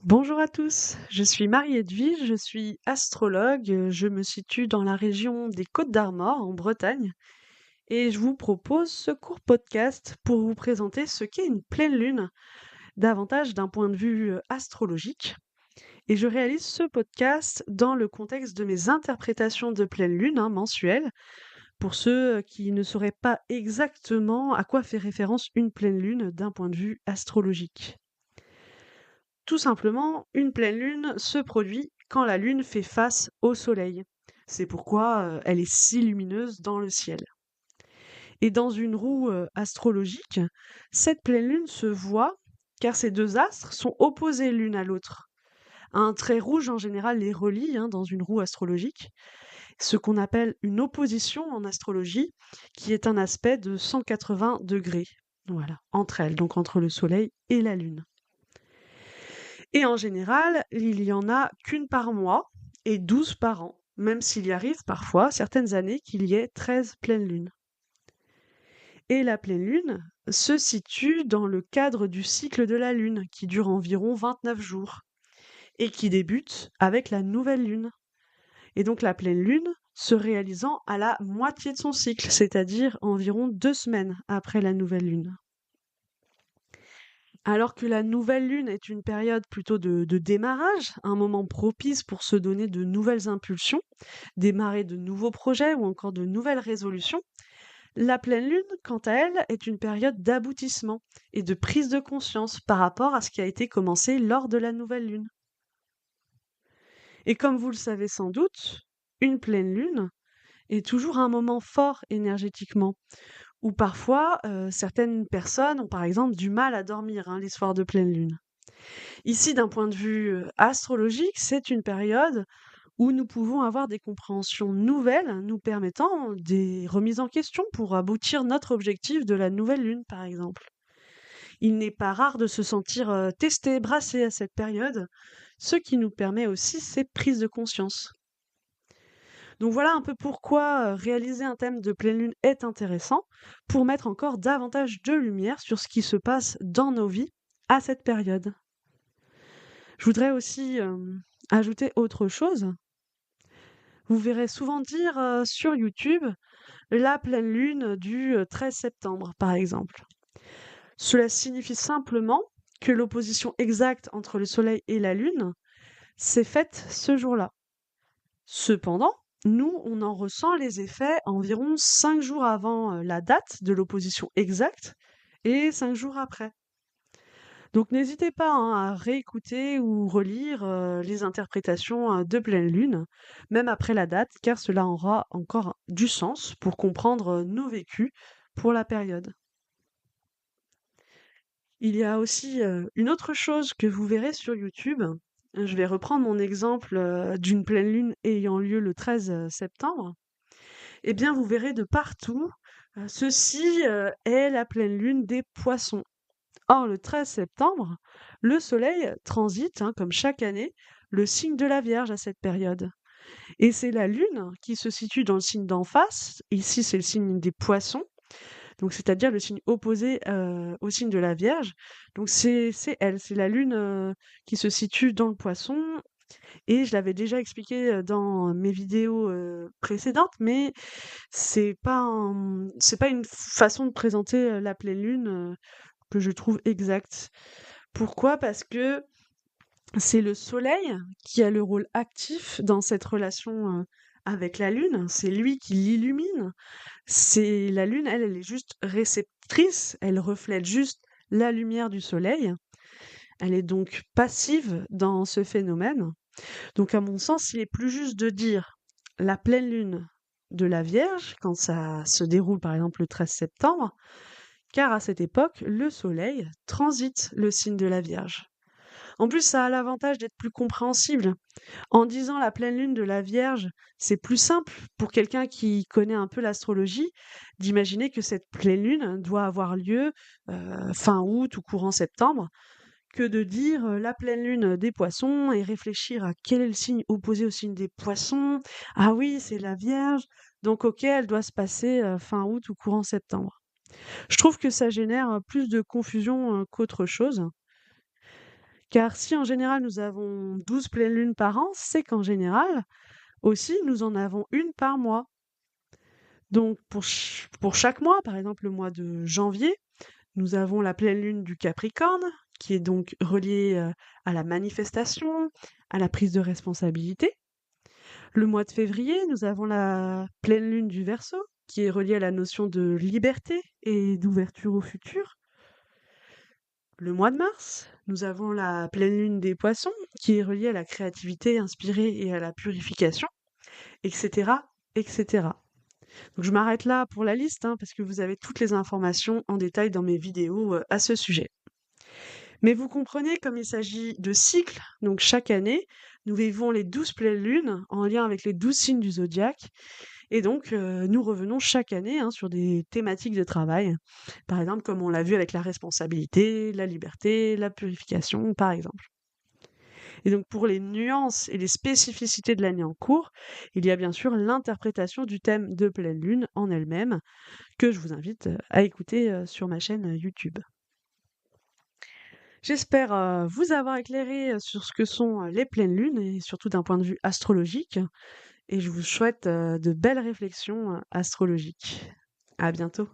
Bonjour à tous, je suis Marie-Edwige, je suis astrologue, je me situe dans la région des Côtes d'Armor, en Bretagne, et je vous propose ce court podcast pour vous présenter ce qu'est une pleine lune, davantage d'un point de vue astrologique. Et je réalise ce podcast dans le contexte de mes interprétations de pleine lune mensuelles, pour ceux qui ne sauraient pas exactement à quoi fait référence une pleine lune d'un point de vue astrologique. Tout simplement, une pleine lune se produit quand la lune fait face au soleil. C'est pourquoi elle est si lumineuse dans le ciel. Et dans une roue astrologique, cette pleine lune se voit car ces deux astres sont opposés l'une à l'autre. Un trait rouge en général les relie dans une roue astrologique, ce qu'on appelle une opposition en astrologie, qui est un aspect de 180 degrés, voilà, entre elles, donc entre le soleil et la lune. Et en général, il y en a qu'une par mois et 12 par an, même s'il y arrive parfois, certaines années, qu'il y ait 13 pleines lunes. Et la pleine lune se situe dans le cadre du cycle de la lune, qui dure environ 29 jours, et qui débute avec la nouvelle lune. Et donc la pleine lune se réalisant à la moitié de son cycle, c'est-à-dire environ 2 semaines après la nouvelle lune. Alors que la nouvelle lune est une période plutôt de démarrage, un moment propice pour se donner de nouvelles impulsions, démarrer de nouveaux projets ou encore de nouvelles résolutions, la pleine lune, quant à elle, est une période d'aboutissement et de prise de conscience par rapport à ce qui a été commencé lors de la nouvelle lune. Et comme vous le savez sans doute, une pleine lune est toujours un moment fort énergétiquement, où parfois certaines personnes ont par exemple du mal à dormir les soirs de pleine lune. Ici, d'un point de vue astrologique, c'est une période où nous pouvons avoir des compréhensions nouvelles nous permettant des remises en question pour aboutir notre objectif de la nouvelle lune, par exemple. Il n'est pas rare de se sentir testé, brassé à cette période, ce qui nous permet aussi ces prises de conscience. Donc voilà un peu pourquoi réaliser un thème de pleine lune est intéressant, pour mettre encore davantage de lumière sur ce qui se passe dans nos vies à cette période. Je voudrais aussi ajouter autre chose. Vous verrez souvent dire sur YouTube la pleine lune du 13 septembre, par exemple. Cela signifie simplement que l'opposition exacte entre le Soleil et la Lune s'est faite ce jour-là. Cependant, nous, on en ressent les effets environ 5 jours avant la date de l'opposition exacte et 5 jours après. Donc n'hésitez pas à réécouter ou relire les interprétations de pleine lune, même après la date, car cela aura encore du sens pour comprendre nos vécus pour la période. Il y a aussi une autre chose que vous verrez sur YouTube. Je vais reprendre mon exemple d'une pleine lune ayant lieu le 13 septembre. Eh bien, vous verrez de partout, ceci est la pleine lune des poissons. Or, le 13 septembre, le Soleil transite, comme chaque année, le signe de la Vierge à cette période. Et c'est la Lune qui se situe dans le signe d'en face, ici c'est le signe des poissons, donc c'est-à-dire le signe opposé au signe de la Vierge. Donc c'est elle, c'est la Lune qui se situe dans le poisson. Et je l'avais déjà expliqué dans mes vidéos précédentes, mais c'est pas une façon de présenter la pleine Lune que je trouve exacte. Pourquoi? Parce que c'est le Soleil qui a le rôle actif dans cette relation avec la Lune. C'est lui qui l'illumine. C'est la Lune, elle est juste réceptrice. Elle reflète juste la lumière du Soleil. Elle est donc passive dans ce phénomène. Donc, à mon sens, il est plus juste de dire la pleine lune de la Vierge, quand ça se déroule par exemple le 13 septembre, car à cette époque, le Soleil transite le signe de la Vierge. En plus, ça a l'avantage d'être plus compréhensible. En disant la pleine lune de la Vierge, c'est plus simple pour quelqu'un qui connaît un peu l'astrologie d'imaginer que cette pleine lune doit avoir lieu fin août ou courant septembre, que de dire la pleine lune des poissons et réfléchir à quel est le signe opposé au signe des poissons. Ah oui, c'est la Vierge, donc ok, elle doit se passer fin août ou courant septembre. Je trouve que ça génère plus de confusion qu'autre chose. Car si en général nous avons 12 pleines lunes par an, c'est qu'en général aussi nous en avons une par mois. Donc pour chaque mois, par exemple le mois de janvier, nous avons la pleine lune du Capricorne, qui est donc reliée à la manifestation, à la prise de responsabilité. Le mois de février, nous avons la pleine lune du Verseau, qui est reliée à la notion de liberté et d'ouverture au futur. Le mois de mars, nous avons la pleine lune des Poissons, qui est reliée à la créativité inspirée et à la purification, etc., etc. Donc je m'arrête là pour la liste, hein, parce que vous avez toutes les informations en détail dans mes vidéos à ce sujet. Mais vous comprenez, comme il s'agit de cycles, donc chaque année, nous vivons les 12 pleines lunes en lien avec les 12 signes du zodiaque. Et donc, nous revenons chaque année hein, sur des thématiques de travail. Par exemple, comme on l'a vu avec la responsabilité, la liberté, la purification, par exemple. Et donc, pour les nuances et les spécificités de l'année en cours, il y a bien sûr l'interprétation du thème de pleine lune en elle-même, que je vous invite à écouter sur ma chaîne YouTube. J'espère vous avoir éclairé sur ce que sont les pleines lunes et surtout d'un point de vue astrologique. Et je vous souhaite de belles réflexions astrologiques. À bientôt.